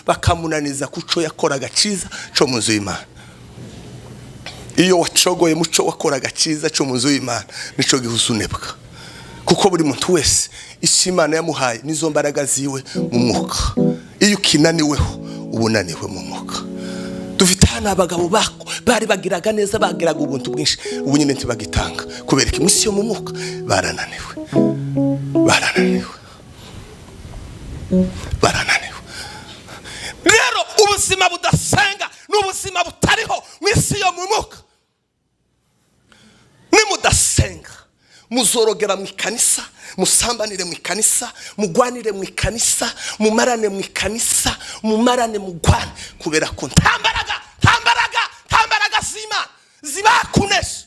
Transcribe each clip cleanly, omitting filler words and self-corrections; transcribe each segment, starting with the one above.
bakamunaniza kuco yakoraga ciza cyo mu nzu y'Imana. Iyo wacogoye muco wakoraga ciza cyo mu nzu y'Imana nico gihuzunebwa, kuko buri muntu wese Imana yamuhaye nizo mbaraga ziwe mu mwuka. Iyo ukinaniweho ubunaniwe mu mwuka. Dufite hano abagabo bako bari bagiraga neza, bagiraga ubuntu bwinshi, ubu nyine ntibagitanga kubera ko imisi yo mu mwuka barananiwe. Rero ubuzima budasenga n'ubuzima butariho mwisi yo mu mwuka. Nimudasenga muzorogera mu kanisa, musambanire mu kanisa, mugwanire mu kanisa, mumarane mu kanisa, mumarane mugwane, kubera ko ntambaraga z'Imana zibakunesha.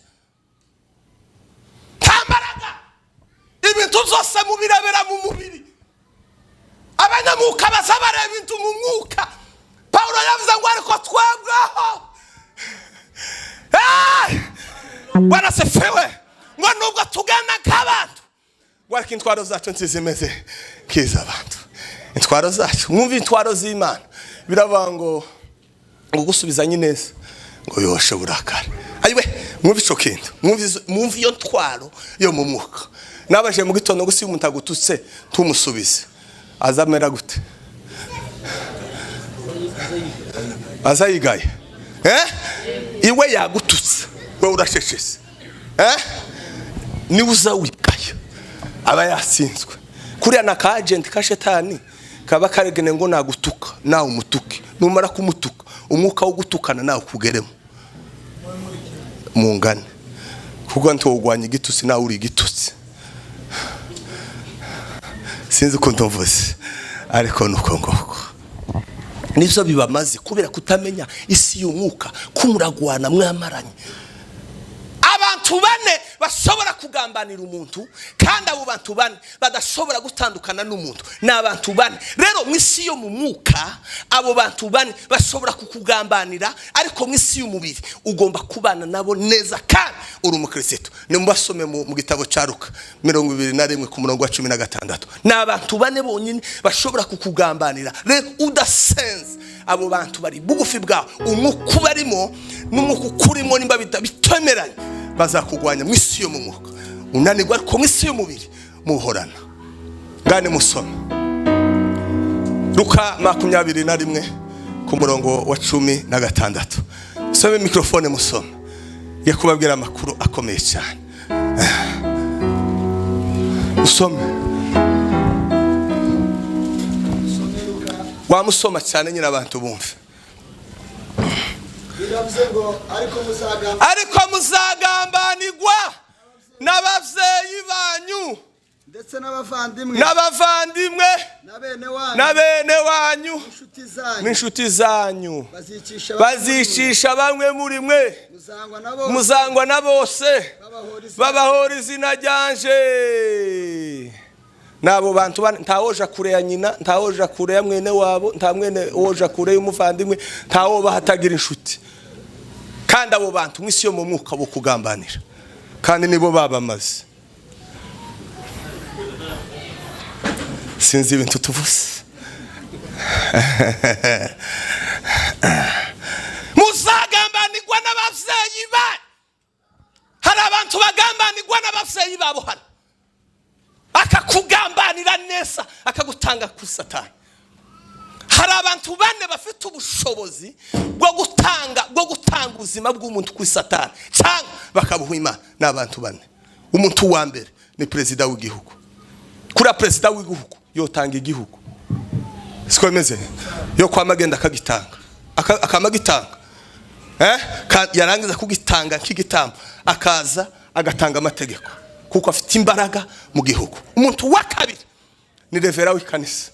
Ntambaraga ibintu byose mubirebera mu mubiri. Abanyamuka bazabara ibintu mu mwuka. Paulo yavuze ngo ariko twebweho Bwana sefewe ngo nubwo tugana nk'abantu, wariko intwaro zacu nzizimeze kiza abantu. Intwaro zacu, mwumva intwaro z'Imana biravuga ngo gusubizanye neza ngo yoshe burakara. Ayiwe mwumva ico kintu, mwumva iyo ntwaro yo mu mwuka. Nabaje mu gitondo gusi umuntu agututse tumusubize, azamera gute? Azayigaye iwe yagututse we urasheshese ni uzawigaye aba yatsinzwe. Kuriya na ka agent ka shetani kaba karegene ngo nagutuka nawe umutuke, numara kumutuka umwuka wo gutukana nawe kugeremo mungane, kuko ntogwanye igitutsi nawe uri igitutsi. Sinzi ko ndovuze ariko nuko ngoko nivyo bibamaze, kubera kutamenya isi y'umwuka kumuragwana mwamaranye. Abantu bane bashobora kugambanira umuntu, kandi abo bantu bane badashobora gutandukana n'umuntu, n'abantu bane. Rero mwisi yo mu mwuka abo bantu bane bashobora kukugambanira, ariko mwisi y'umubiri ugomba kubana nabo neza kandi uri umukristo. Nimbasome mu gitabo cya Luka 21 ku murongo wa 16. N'abantu bane bonyine bashobora kukugambanira. Rero udasenze abo bantu bari bugufi bwawe, umwuka barimo n'umwuka ukurimo nimba bitemeranye, bazakugwanya mwisi yo mu mwuka. Unanirwa ariko mwisi y'umubiri muhorana. Ngane musome Luka 21 ku murongo wa 16. Some mikrofone musome yakubabwira amakuru akomeye cyane. Usome wamusoma cyane nyina abantu bumve. Ariko muzagambanirwa n'abavyeyi banyu ndetse n'abavandimwe na bene wanyu n'inshuti zanyu, bazicisha bamwe muri mwe, muzangwa na bose babahora izina ryanje. Nabo bantu ntawoja kure ya nyina, ntawoja kure ya mwene wabo, nta mwene woja kure y'umuvandimwe, ntawo bahatagira inshuti. Kandi abo bantu mwisi yo mu mwuka bo kugambanira, kandi nibo babamaze. Sinzi ibintu tuvuze. Muzagambanirwa n'abavyeyi banyu. Hari abantu bagambanirwa n'abavyeyi babo hano, akakugambanira neza akagutanga ku Satani. Hari abantu bane bafite ubushobozi bwo gutanga ubuzima bw'umuntu ku Satani cyangwa bakabuha Imana. N'abantu bane. Umuntu wa mbere ni perezida w'igihugu. Kuri perezida w'igihugu yotanga igihugu, siko bimeze, yo kwamagenda akagitanga akamagitanga yarangiza kugitanga nk'igitambo, akaza agatanga amategeko, kuko afite imbaraga mu gihugu. Umuntu wa kabiri ni revera w'ikanisa.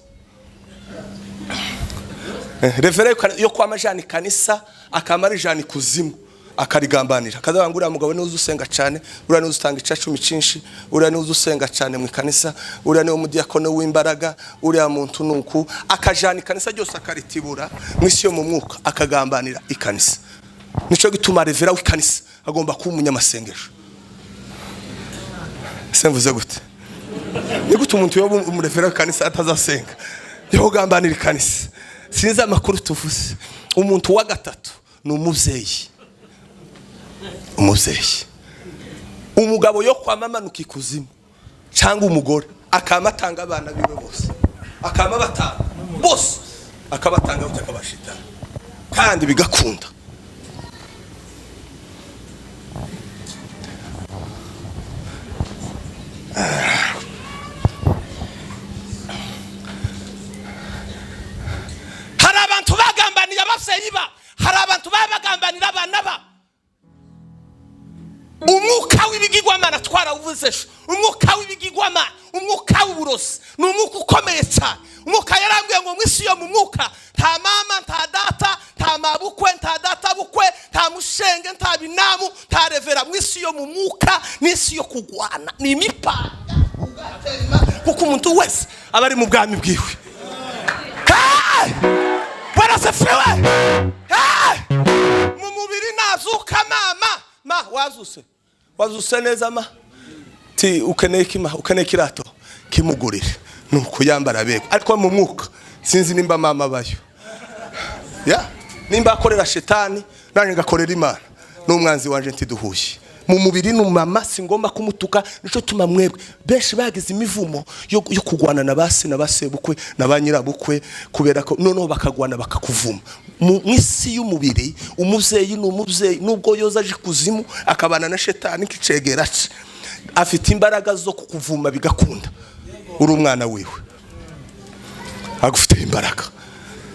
Revera yo kwamajana ikanisa akamara ijana kuzimu, akarigambanira, akazabangurira mugabo ni uzusenga cyane, uriya ni uzutanga icacumi cinshi, uriya ni uzusenga cyane mu kanisa, uriya ni umudiyakone w'imbaraga, uriya muntu nuku akajana ikanisa ryose akaritibura mwisi yo mu mwuka, akagambanira ikanisa. Nico gituma revera w'ikanisa agomba kuba umunyamasengesho. Semvuze gute? Ni gute umuntu yo umurevera w'ikanisa atazasenga? yogambanira ikanisa. Sinzi amakuru tuvuze. Umuntu wa gatatu ni umuvyeyi. Umuvyeyi. Umugabo yo kwamamanuka ikuzimu cyangwa umugore akamatanga abana bibe bose. Akama batanga bose. Akabatanga utakabashitana. Kandi bigakunda. Hari abantu bagambanira abavyeyi ba, hari abantu babagambanira abana ba. Umwuka w'ibigirwamana twarawuvuzesho, umwuka w'ibigirwamana, umwuka w'uburozi, ni umwuka ukomeye cyane. Umwuka yarambwiye ngo mwisi yo mu mwuka nta mama, nta data, nta mabukwe, nta data bukwe, nta mushenge, nta binamu, nta revera. Mwisi yo mu mwuka n'isi yo kugwana, ni imipanga ugatema kuko umuntu wese aba ari mu bwami bwiwe. Bwana sefiwe. Mu mubiri nazuka ma wazuse neza ma ti ukeneye kima, ukeneye kirato kimugurire nuko yambara bego. Ariko mu mwuka sinzi nimba mama bayo nimba akorera shetani nanje ngakorera Imana n'umwanzi wanje ntiduhuye. Mu mubiri n'umama singomba kumutuka. Nico tuma mwebwe benshi bagize imivumo yo kugwana na base na basebukwe na banyirabukwe kubera ko noneho bakagwana bakakuvuma. Mwisi y'umubiri umuvyeyi n'umuvyeyi nubwo yoza aje kuzimu akabana na shetani kicegera ce afite imbaraga zo kukuvuma bigakunda. Uri umwana wiwe agufite imbaraga.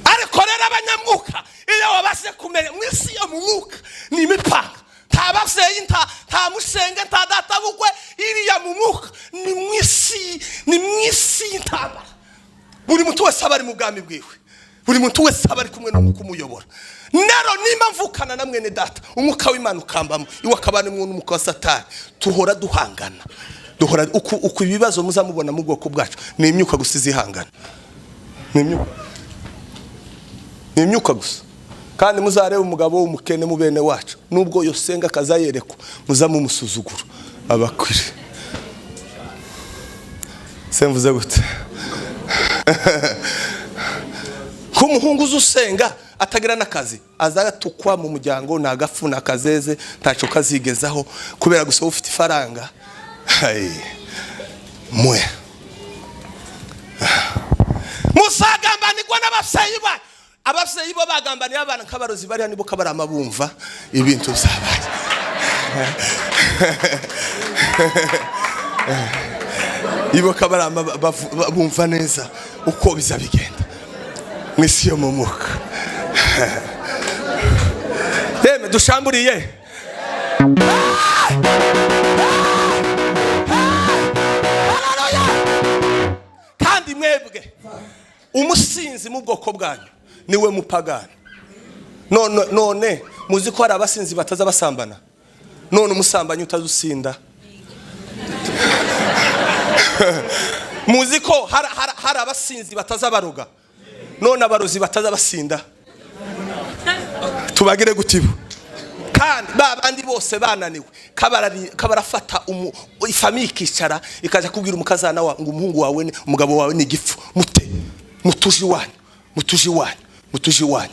Ariko rero abanyamwuka iyo wabase kumenya mwisi yo mu mwuka ni imipanga. Nta bavyeyi, nta mushenge, nta data bukwe, iriya mu mwuka ni mwisi y'intambara. Buri muntu wese aba ari mu bwami bwiwe, buri muntu wese aba ari kumwe no kumuyobora. Nero nimba mvukana na mwene data umwuka w'Imana ukambamo iwe akabane mu mwuka wa Satani, tuhora duhangana. Duhora uko ibibazo muzamubona mu bwoko bwacu ni imyuka gusa izihangana. Ni imyuka gusa. Kandi muzarebe umugabo w'umukene mu bene wacu nubwo yosenga kazayerekwa muzamumusuzugura abakwire. Semvuze gute? Ko umuhungu uzusenga atagira nakazi azatukwa mu muryango nagafu nakazeze ntaco kazigezaho kubera gusa ufite ifaranga. Mwe musagambanirwa n'abavyeyi ba. Abavyeyi bo bagambanira abana kabarozi bari nibo kabara amabumva ibintu byabaye. Ibo kabara bumva neza uko bizabigenda mwisi yo mu mwuka. Deme dushamburiye. Kandi mwebwe umusinzi mu bwoko bwanyu niwe mupagani. None muzi ko hari abasinzi bataza basambana. None umusambanyi utazusinda. Muzi ko hari abasinzi bataza baroga. None abarozi bataza basinda. Tubagire gutibo. Kandi babandi bose bananiwe kabarafata ifamiye ikicara ikaza kubwira umukazana wa ngo umuhungu wawe ni umugabo wawe ni igifu mutuji wanyu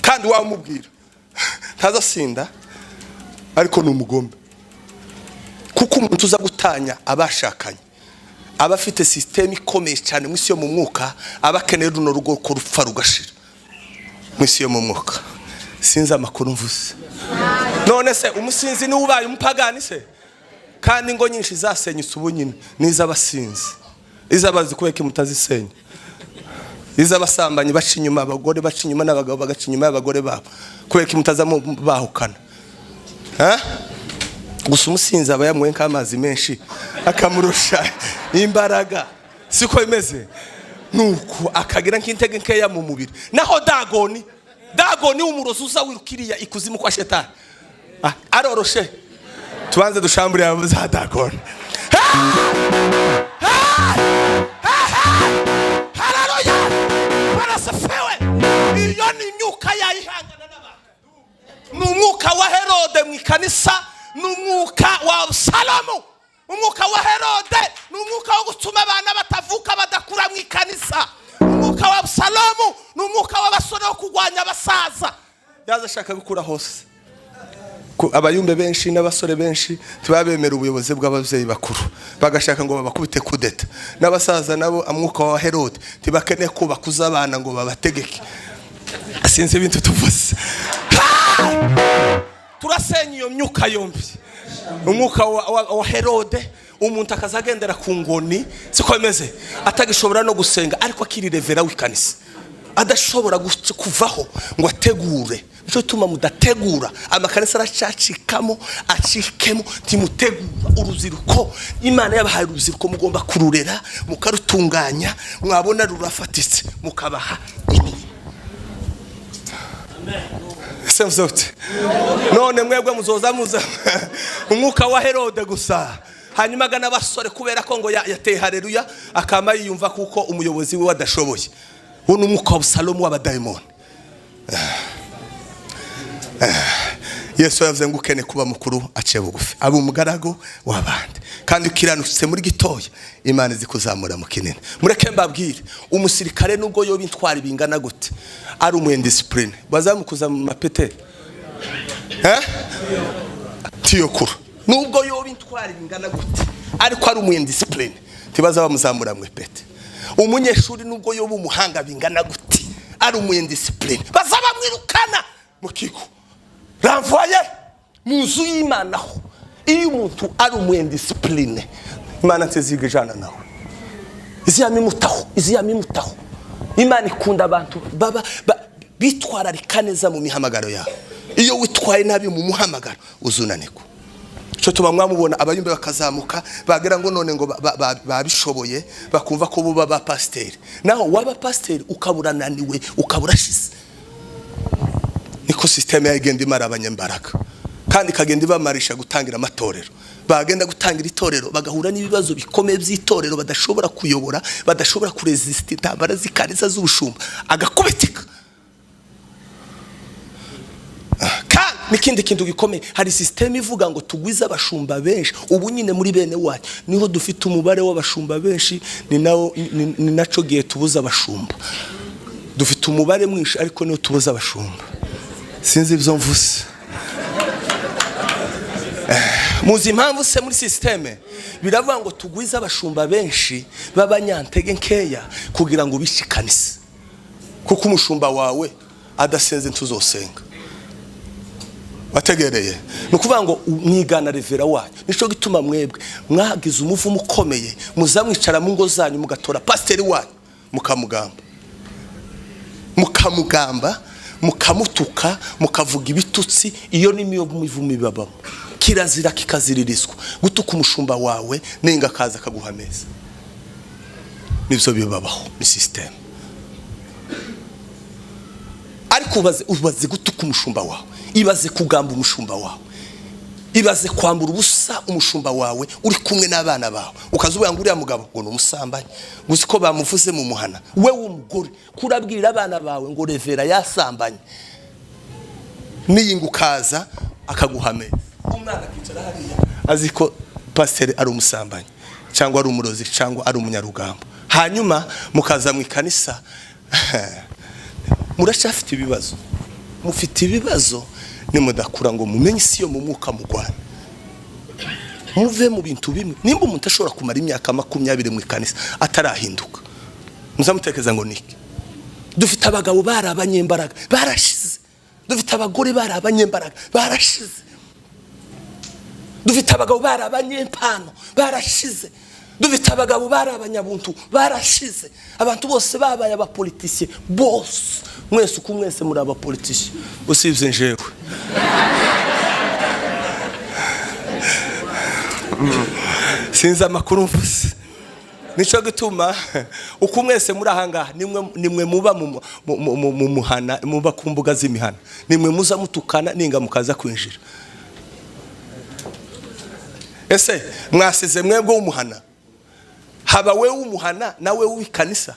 kandi wamubwira ntazasinda ariko ni umugombe kuko umuntu uza gutanya abashakanye abafite system ikomeye cyane mwisi yo mu mwuka abakeneye runo rugo ko rupfa rugashira mwisi yo mu mwuka. Sinza amakuru mvuze. None se umusinzi ni ubaye umupagani se? Kandi ngo nyinshi zasenyutse ubunyine nizabasinzi. Izabazi kubeka mutazisenya. Izabasambanyi baca inyuma abagore baca inyuma n'abagabo bagaca inyuma y'abagore babo. Kubeka mutazamu bahukana. Gusa umusinzi aba yamwe nk'amazi menshi akamurusha imbaraga. Siko imeze. Nuko akagira nk'intege nkeya mu mubiri. Naho Dagoni umurozi uza wirukiriya ikuzimu kwa shetani. Aroroshe. Tubanze dushambure abo za Dagoni. Haleluya. Barasafewe. Iyo ni imyuka yayihangana n'abantu. N'umwuka wa Herode mu ikanisa, n'umwuka wa Salomo. umwuka wa Herode ni umwuka wo gutuma abana batavuka badakura mu ikanisa. Umwuka wa Abusalomu ni umwuka w'abasore wo kurwanya abasaza. Yaza ashaka gukura hose. Abayumbe benshi n'abasore benshi tibabemera ubuyobozi bw'abavyeyi bakuru, bagashaka ngo babakubite kudeta. N'abasaza nabo amwuka wa Herode tibakene ko bakuza abana ngo babategeke. Sinzi ibintu tuvuze. Turasenya iyo myuka yombi. Umwuka wa Herode umuntu akazagendera ku ngoni siko bimeze, atagishobora no gusenga ariko akiri revera w'ikanisa, adashobora kuvaho ngo ategure. Nico tuma mudategura amakanisa aracacikamo acikemo, timutegura uruziriko. Imana yabahaye uruziriko, mugomba kururera mukarutunganya, mwabona rurafatitse mukabaha imirimo. Semzote none mwebwe muzoza muza umwuka wa Herode gusa, hanyuma gana basore kubera ko ngo yateye haleluya akama yiyumva kuko umuyobozi we wadashoboye. Uno umwuka wa Abusalomu w'abadayimoni. Yesu yavuze ngo ukene kuba mukuru aciye bugufi, aba umugaragu w'abandi, kandi ukiranutse muri gitoya Imana izikuzamura mu kinini. Mureke mbabwire, umusirikare nubwo yo bintwara bingana gute ari umwendiscipline bazamukuza mu mapete tiyokuru, nubwo yo bintwara bingana gute ariko ari umwendiscipline tibaza bamuzamura mu ipete. Umunyeshuri nubwo yo bumuhanga bingana gute ari umwendiscipline bazaba mwirukana mu kigo ramvoye muzu y'Imana ho. Iyo umuntu ari umwendiscipline Imana nteziga jana nawe iziyamimutaho. Imana ikunda abantu baba bitwara rikaneza mu mihamagaro yawe. Iyo witwaye nabi mu muhamagaro uzunaniko. Cyo tuba mwamubona abayumbe bakazamuka bagera ngo none ngo babishoboye bakumva ko bo baba pasteur, naho waba pasteur ukaburananiwe ukaburashize. Niko systeme yagenda imara abanyembaraga kandi kagenda ibamarisha gutangira amatorero. Bagenda gutangira itorero bagahura n'ibibazo bikomeye by'itorero, badashobora kuyobora, badashobora kuresista intambara zikariza z'ubushumba, agakubitika. Kandi nikindi kintu gikomeye, hari systeme ivuga ngo tugwiza abashumba benshi. Ubu nyine muri bene wacu niho dufite umubare w'abashumba benshi, ni naco gihe tubuza abashumba. Dufite umubare mwinshi ariko niho tubuza abashumba. Sinzi ibyo mvuze. Muzi impamvu se muri systeme biravuga ngo tugwiza abashumba benshi b'abanyantege nkeya kugira ngo bishikanise, kuko umushumba wawe adasenze ntuzosenga. Bategereye nukuvuga ngo mwigana revera wanyu. Nico gituma mwebwe mwagize umuvumo ukomeye, muzamwicara mu ngo zanyu mugatora pasteur wanyu mukamugamba mukamutuka mukavuga ibitutsi. Iyo ni miyo mivumo bibabamo, kirazira kikaziririzwa. Gutuka umushumba wawe nenga kaza kaguhameza, nibyo bibabaho ni system. Ariko ubaze gutuka umushumba wawe, ibaze kugamba umushumba wawe, ibaze kwambura ubusa umushumba wawe uri kumwe n'abana bawe, ukazuba ngo uriya mugabo ngo n'umusambanyi, gusa ko bamuvuze mu muhana. We w'umugore kurabwira abana bawe ngo revera yasambanye, niyingukaza akaguhameza. Umwana kicara hariya aziko pasteur ari umusambanyi cyangwa ari umurozi cyangwa ari umunyarugambo, hanyuma mukaza mu ikanisa murashafite ibibazo. Mufite ibibazo nimudakura ngo mumenye isi yo mu mwuka mugwana, muve mu bintu bimwe. Nimba umuntu ashobora kumara imyaka 20 mu ikanisa atarahinduka, muzamutekeza ngo niki? Dufite abagabo barabanyembaraga barashize, dufite abagore barabanyembaraga barashize, dufite abagabo barabanyempano barashize, dufite abagabo barabanyabuntu barashize. Abantu bose babaye abapoliticiens bose, mwese uko mwese muri abapoliticiens usibye njewe. Sinza amakuru mvuze. Nico gituma uko mwese muri ahangaha nimwe muba mu muhana, muba ku mbuga z'imihana, nimwe muza mutukana ninga mukaza kwinjira. Ese mwasize mwebwe w'umuhana, haba we w'umuhana nawe w'ikanisa.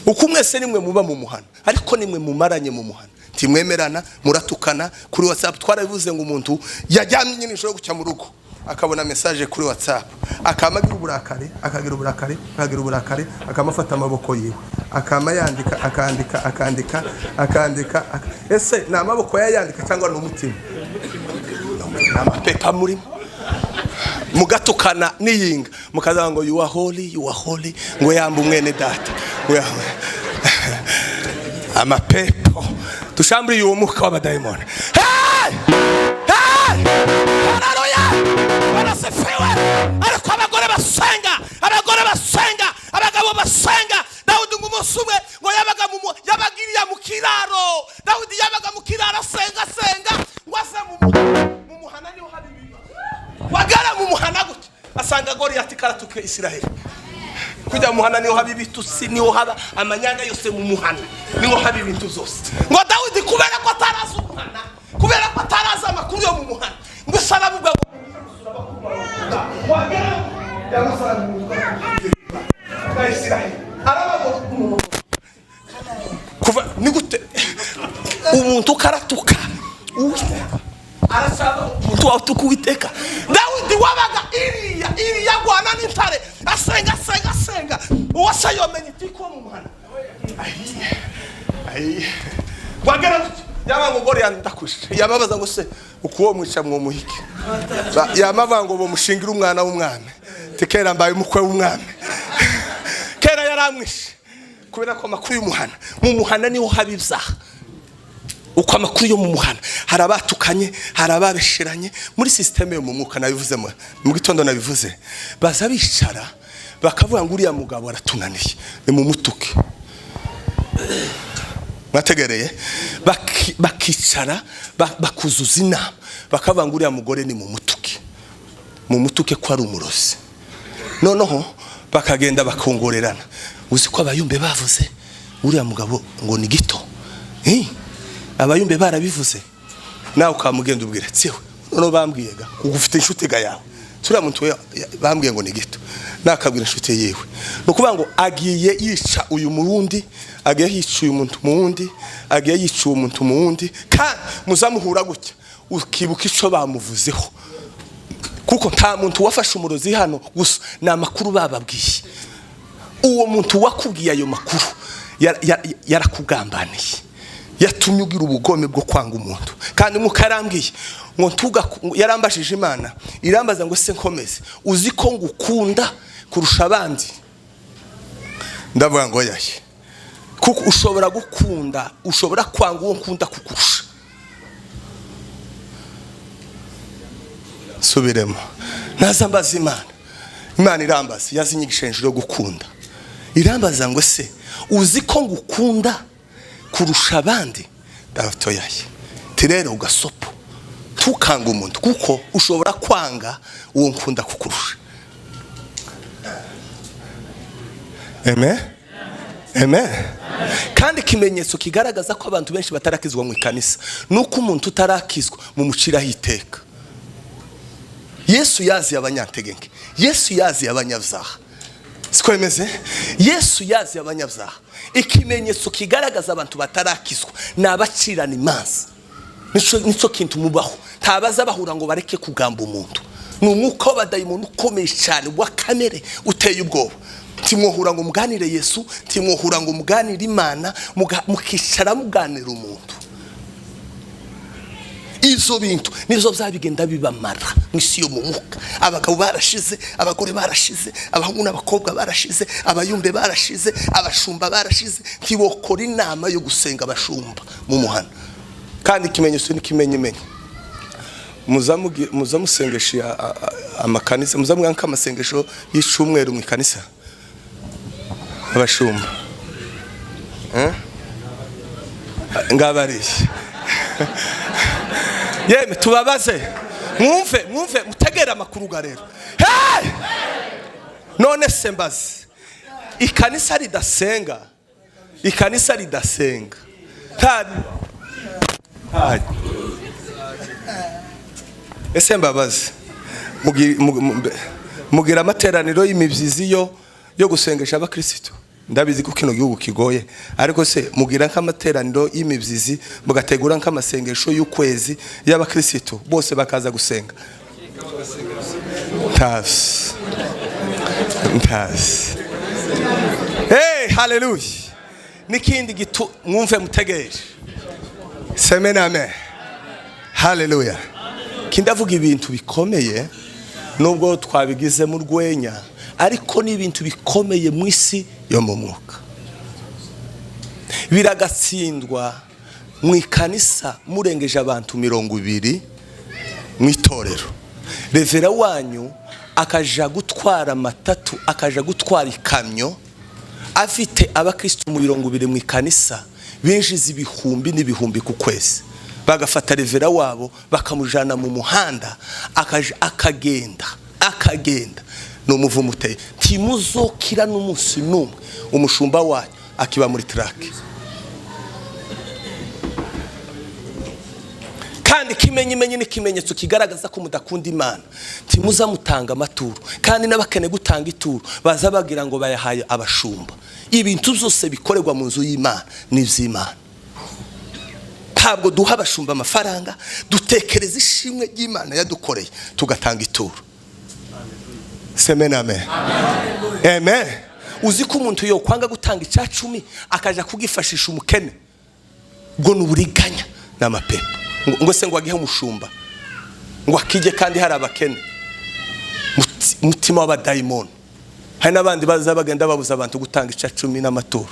Uko mwese nimwe muba mu muhana ariko nimwe mumaranye mu muhana. timwemerana muratukana kuri WhatsApp. Twarabivuze ngo umuntu yajyamye nyine nshobora gucya mu rugo akabona message kuri WhatsApp akamagira uburakare akamafata amaboko yiwe akandika ese na amaboko yayandika cyangwa n'umutima amapepa muri mugatukana niyinga mukaza ngo you are holy ngo yamba umwene data amapepo tushamburi uwo muka w'abadayimoni. Haleluya barasefewe ariko abagore basenga abagabo basenga. Dawudi ngumusumwe ngo yabagiriya mu kiraro. Dawudi yabaga mu kiraro senga ngo ase mu muhana niho habibi wagara mu muhana gute asanga Goliyati karatuke Isiraheli kujya mu muhana niho habibi tusi niho haba amanyanga yose mu muhana niho habibi ibintu zose. Ngo Dawudi kubera ko ataraza umuhana kubera ko ataraza amakuru yo mu muhana ngo saravuga ngo wagara yamusara mu Isiraheli arabago kuva ni gute umuntu karatuka arasaba umuntu watukuwiteka. Dawudi wabaga iriya gwana n'intare asenga uwase yomenye itiko mu muhana wagera yabango Goliyati ndakushe yamabaza ngo se ukuwo mwica mwo muhike yamavango bo mushingira umwana w'umwami tekera mbaye umukwe w'umwami kera yaramwishe kubera ko makuru y'umuhana mu muhana niho habibyaha. Uko amakuru yo mu muhana harabatukanye harababeshiranye muri systeme yo mu mwuka nabivuze mu gitondo nabivuze baza bicara bakavuga ngo uriya mugabo aratunaniye ni mu mutuke bategereye bakicara bakuzuza inama bakavuga ngo uriya mugore ni mu mutuke ko ari umurozi. Noneho bakagenda bakongorerana uzi ko abayumbe bavuze uriya mugabo ngo ni gito abayumbe barabivuze nawe ukamugenda ubwira tsiwe none bambwiyega ugufite inshuti ga yawe turiya muntu bambwiye ngo ni gito nakabwira inshuti yewe nukuvuga ngo agiye yica uyu murundi agiye yica uyu muntu muwundi agiye yica uwo muntu muwundi kandi muzamuhura gutya ukibuka ico bamuvuzeho kuko nta muntu wafashe umurozi hano gusa na makuru bababwiye. Uwo muntu wakubwiye ayo makuru yarakugambaniye yatumye ugira ubugome bwo kwanga umuntu kandi mukarambwiye ngo yarambashije Imana irambaza ngo se nkomeze uzi ko ngukunda kurusha abandi. Ndavuga ngo yaye kuko ushobora gukunda ushobora kwanga uwo nkunda kukurusha. Subiremo nazambaza Imana irambaza yazinyigisha injiro gukunda irambaza ngo se uzi ko ngukunda kurusha abandi. Datoyaye tirero ugasopo tukanga umuntu kuko ushobora kwanga uwo nkunda kukurusha. Amen. Kandi kimenyetso kigaragaza ko abantu benshi batarakizwa mu ikanisa nuko umuntu utarakizwa mu muciraho iteka. Yesu yazi abanyantegenge, Yesu yazi abanyabyaha. Sikwemeze Yesu yazi abanyabyaha. Ikimenyetso kigaragaza abantu batarakizwa nabacirana imanza. Nico kintu mubaho tabaza bahura ngo bareke kugamba umuntu. N'umwuka w'abadayimoni ukomeye cyane wa kamere uteye ubwoba. Timwohura ngo muganire Yesu, timwohura ngo muganire Imana, mukicara muganira umuntu. Izo bintu nizo byabigenda bibamara mwisi yo mu mwuka. Abagabo barashize, abagore barashize, abahungu n'abakobwa barashize, abayumbe barashize, abashumba barashize. Ntibokora inama yo gusenga abashumba mu muhana. Kandi ikimenyetso n'ikimenyemenye muzamusengesha amakanisa muzamwanka amasengesho y'icumweru mu ikanisa abashumba ngabariye yeme tubabaze mwumve mutegera amakuru ga rero. None sembaze ikanisa ridasenga ese mbabaze mugira amateraniro y'imibyizi yo gusengesha abakristo ndabizi ko kino gihugu kigoye, ariko se mugira nk'amateraniro y'imibyizi mugategura nk'amasengesho y'ukwezi y'abakristo bose bakaza gusenga? Ntazi. Hey, haleluya. Nikindi gitu mwumve mutegereje. Semene amen. Haleluya. Kindavuga ibintu bikomeye nubwo twabigize mu rwenya, ariko ni ibintu bikomeye mu isi yo mu mwuka. Biragatsindwa mu ikanisa murengeje abantu 200 mu itorero. Revera wanyu akaja gutwara matatu, akaja gutwara ikamyo, afite abakristo 200 mu ikanisa, binjiza ibihumbi n'ibihumbi ku kwezi. Bagafata revera wabo bakamujana mu muhanda, akagenda no muvumo uteye. Timuzokira n'umunsi numwe umushumba wanyu akiba muri trake. Kandi kimenye n'ikimenyetso kigaragaza ko mudakunda Imana. Timuza mutanga amaturo, kandi n'abakene gutanga ituro baza bagira ngo bayahaye abashumba. Ibintu byose bikorerwa mu nzu y'Imana n'ivy'Imana. Ntabwo duha abashumba amafaranga, dutekereza ishimwe ry'Imana yadukoreye tugatanga ituro. Semena amen. Amen. Uzi ko umuntu yo kwanga gutanga icya 10 akaja kugifashisha umukene, ngo nuburiganya n'amapepo. Ngo se ngo agihe umushumba ngo akije, kandi hari abakene mutima w'abadayimoni. Hari nabandi baza bagenda babuza abantu gutanga icya 10 n'amaturo.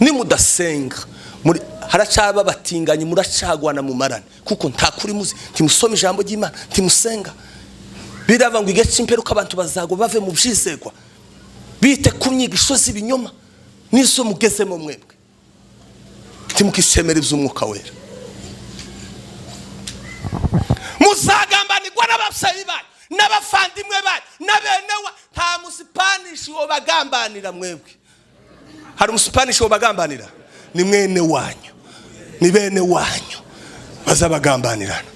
Ni mudasenga muri haracaba batinganye, muracagwana mu marane, kuko nta kuri muzi, timusoma ijambo ry'Imana, timusenga. Birava ngo igece imperuka abantu bazago bave mu byizegwa, bite ku nyigisho z'ibinyoma nizo mugezemo mwebwe. Timukishemera iby'umwuka wera. Muzagambanirwa n'ababyeyi banyu n'abafandimwe banyu n'abenewa. Nta musipanishi wo bagambanira mwebwe. Hari umusipanishi wo bagambanira? Ni mwene wanyu, ni bene wanyu bazabagambanirana.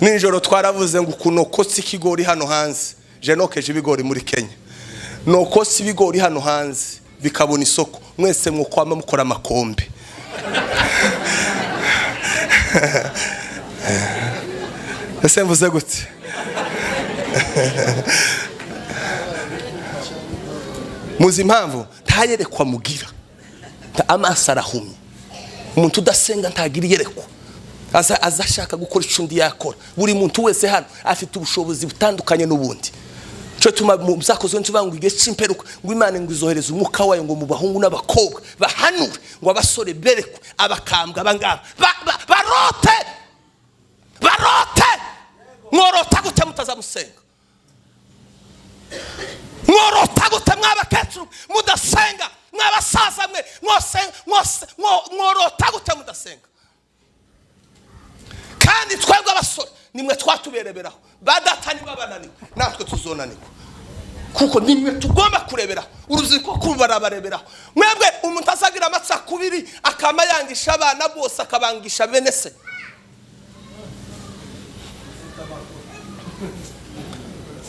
Nijoro twaravuze ngo kunokotsa ikigori hano hanze. Je nokeje ibigori muri Kenya. Nokotsa ibigori hano hanze bikabona isoko, mwese mwokwama mukora amakombe. Ese mvuze gute? Muzi impamvu ntayerekwa mugira, amaso arahumye. Umuntu udasenga ntagira iyerekwa, azashaka gukora icundi yakora. Buri muntu wese hano afite ubushobozi butandukanye n'ubundi. Cyo tuma muzakozwe ntubanga igece imperuka ngo Imana ngo izohereza umwuka wayo ngo mu bahungu n'abakobwa bahanure, ngo abasore berekwe, abakambwa bangaba barote mworota gute mutazamusenga? Mworota gute mwabakecuru mudasenga? Mwabasaza mwe mworota gute mudasenga? Kandi twebwe abasore nimwe twatubereberaho, badatani babananiwe, natwe tuzonanirwa, kuko nimwe tugomba kureberaho. Uruziko kubarabareberaho. Mwebwe umuntu azagira amatsa kubiri akama yangisha abana bose akabangisha bene se.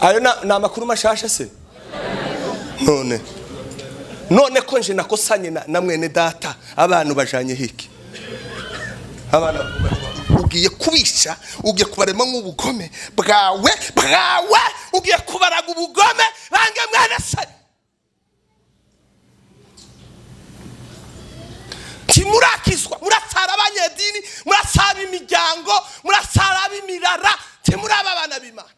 Ayo na amakuru mashasha se? None ko nje nakosanye na mwene data abantu bajanye hiki. Abana ugiye kubisha, ugiye kubarema nk'ubugome bwawe, ugiye kubaraga ubugome bange mwene se. Timurakizwa, muratsara abanyedini, muratsara imiryango, muratsara abimirara, timuraba abana b'Imana.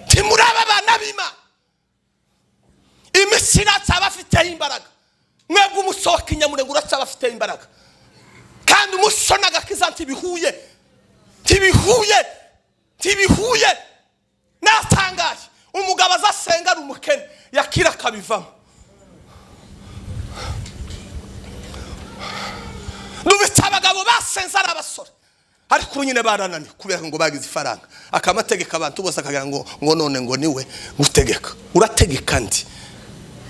Timuraba abana b'Imana. Imisira tsabafite imbaraga. Mwebwe umusohoka inyamurenge uratsabafite imbaraga. Kandi umushona gakizanti tibihuye natangaje. Umugabo azasenga ari umukene yakira kabivamo. Nubita abagabo basenza ari abasore, ariko nyine baranani kubera ngo bagize ifaranga. Akamategeka abantu bose akagira ngo none ngo niwe utegeka. Urategeka ndi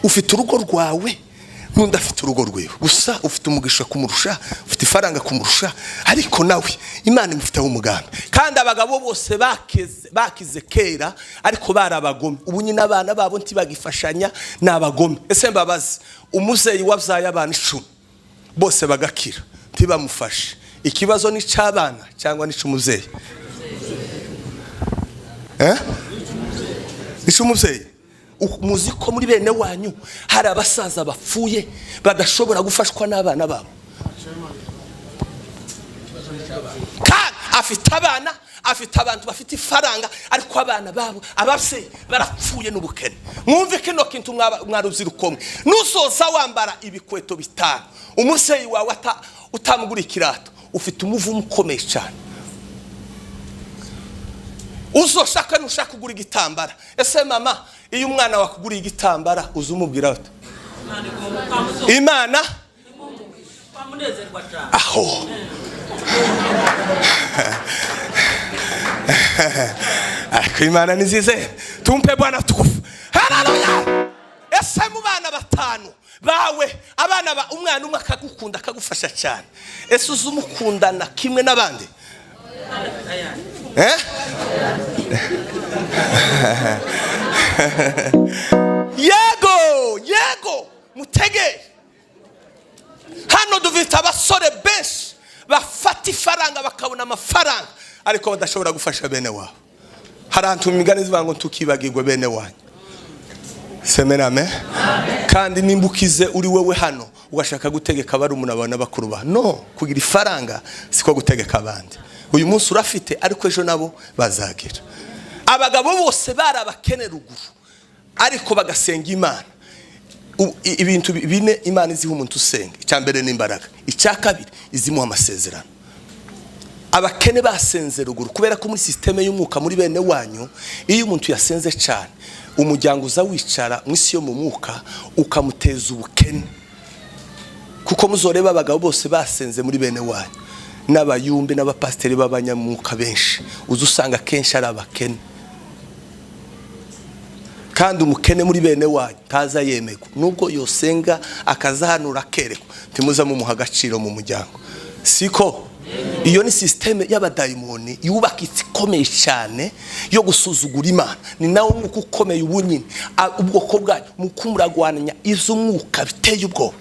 ufite urugo rwawe, n'undi afite urugo rwiwe, gusa ufite umugisha kumurusha, ufite ifaranga kumurusha, ariko nawe Imana imufiteho umugambi. Kandi abagabo bose bakize kera ariko bari abagome, ubu nyine abana babo ntibagifashanya n'abagome. Ese mbabazi, umuzeyi wabyaye abana 10 bose bagakira ntibamufashe, ikibazo ni cy'abana cyangwa ni cy'umuzeyi? Ni cy'umuzeyi. Muzi ko muri bene wanyu hari abasaza bapfuye badashobora gufashwa n'abana babo, kandi afite abana, afite abantu bafite ifaranga, ariko abana babo abavyeyi barapfuye n'ubukene. Mwumve kino kintu mwaruzirukome, nusoza wambara ibikweto 5, umuseyi wawe utamugura ikirato, ufite umuvumo ukomeye cyane. Uzoshaka nushaka kugura igitambara. Ese mama, iyo umwana wakugura igitambara uzumubwira ute? Imana aho ariko Imana nizize, tumpe Bwana tukufu. Haleluya. Ese mu bana 5 bawe, abana umwana umwe akagukunda akagufasha cyane, ese uzumukundana kimwe n'abandi? Yego mutege. Hano dufite abasore benshi bafata ifaranga bakabona amafaranga ariko badashobora gufasha bene wabo. Harantu imigani zivuga ngo tukibagirwe bene wanyu. Semena amen. Kandi nimbukize uri wewe hano ugashaka gutegeka bari umuntu abana bakuru ba, no, kugira ifaranga siko gutegeka abandi. Uyu munsi urafite ariko ejo nabo bazagira. Abagabo bose barabakene ruguru ariko bagasenga Imana. Ibintu bine Imana iziha umuntu usenga. Icyambere ni imbaraga, icyakabiri izimuha amasezerano. Abakene basenze ruguru kubera ko muri systeme y'umwuka muri bene wanyu, iyo umuntu yasenze cyane umuryango uza wicara mwisi yo mumwuka ukamuteza ubukene, kuko muzoreba abagabo bose basenze muri bene wanyu n'abayumbe n'abapasteri b'abanyamwuka benshi uzusanga kenshi ari abakene. Kandi umukene muri bene wanyu taza yemego nubwo yosenga akazahanura kereko timuza mu muhagaciro mu muryango. Siko iyo ni systeme y'abadayimoni yubakitse ikomeye cyane yo gusuzugura Imana. Ni nawo mwuka ukomeye ubunyine ubwoko bwanyu mukumuragwananya iz'umwuka biteye ubwoba.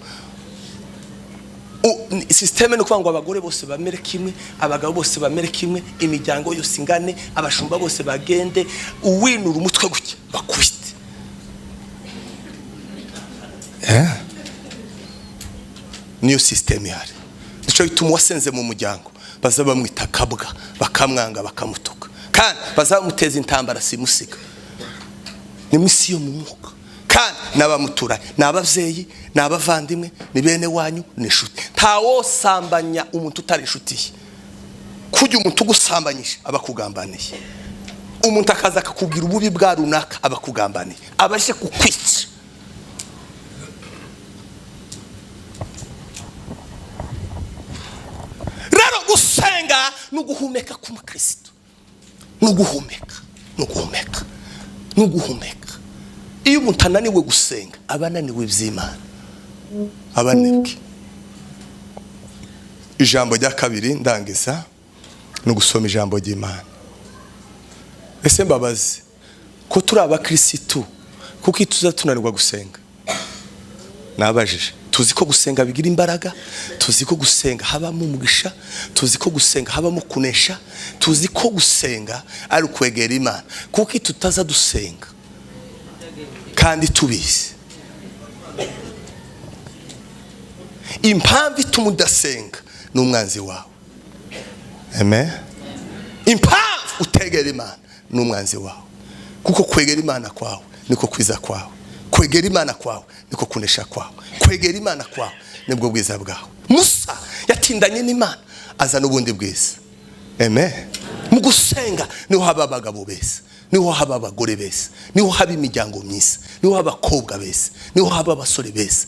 Systeme no kwangwa abagore bose bamere kimwe, abagabo bose bamere kimwe, imiryango yose ingane, abashumba bose bagende, uwinura umutwe gutya bakubite. Niyo systeme yari. Nico ituma wasenze mu muryango bazaba mwita kabwa, bakamwanga bakamutuka, kandi bazamuteza intambara simusiga. Ni mwisi yo mu mwuka, kandi nabamutura n'abavyeyi n'abavandimwe ni bene wanyu n'ishuti. Ntawo sambanya umuntu utari inshuti. Kujya umuntu gusambanyisha abakugambaniye, umuntu akaza akakubwira ububi bwa runaka abakugambaniye, abashe kukwica. Rero gusenga nuguhumeka ku Kristo, nuguhumeka. Iyo umuntu ananiwe gusenga abananiwe iby'Imana, abanebwe. Ijambo rya kabiri ndangiza no gusoma ijambo ry'Imana. Ese mbabazi ko turi abakristo kuko ituza tunanirwa gusenga? Nabajije, tuzi ko gusenga bigira imbaraga, tuzi ko gusenga habamo umugisha, tuzi ko gusenga habamo kunesha, tuzi ko gusenga ari ukwegera Imana. Kuko tutaza dusenga kandi tubizi impamvu ituma udasenga n'umwanzi wawe. Amen. Impamvu utegera Imana n'umwanzi wawe, kuko kwegera Imana kwawe niko kwiza kwawe, kwegera Imana kwawe niko kunesha kwawe, kwegera Imana kwawe nibwo bwiza bwawe. Musa yatindanye n'Imana aza n'ubundi bwiza. Amen. Mu gusenga niho haba abagabo beza, niho haba abagore beza, niho haba imiryango myiza, niho haba abakobwa beza, niho haba abasore beza.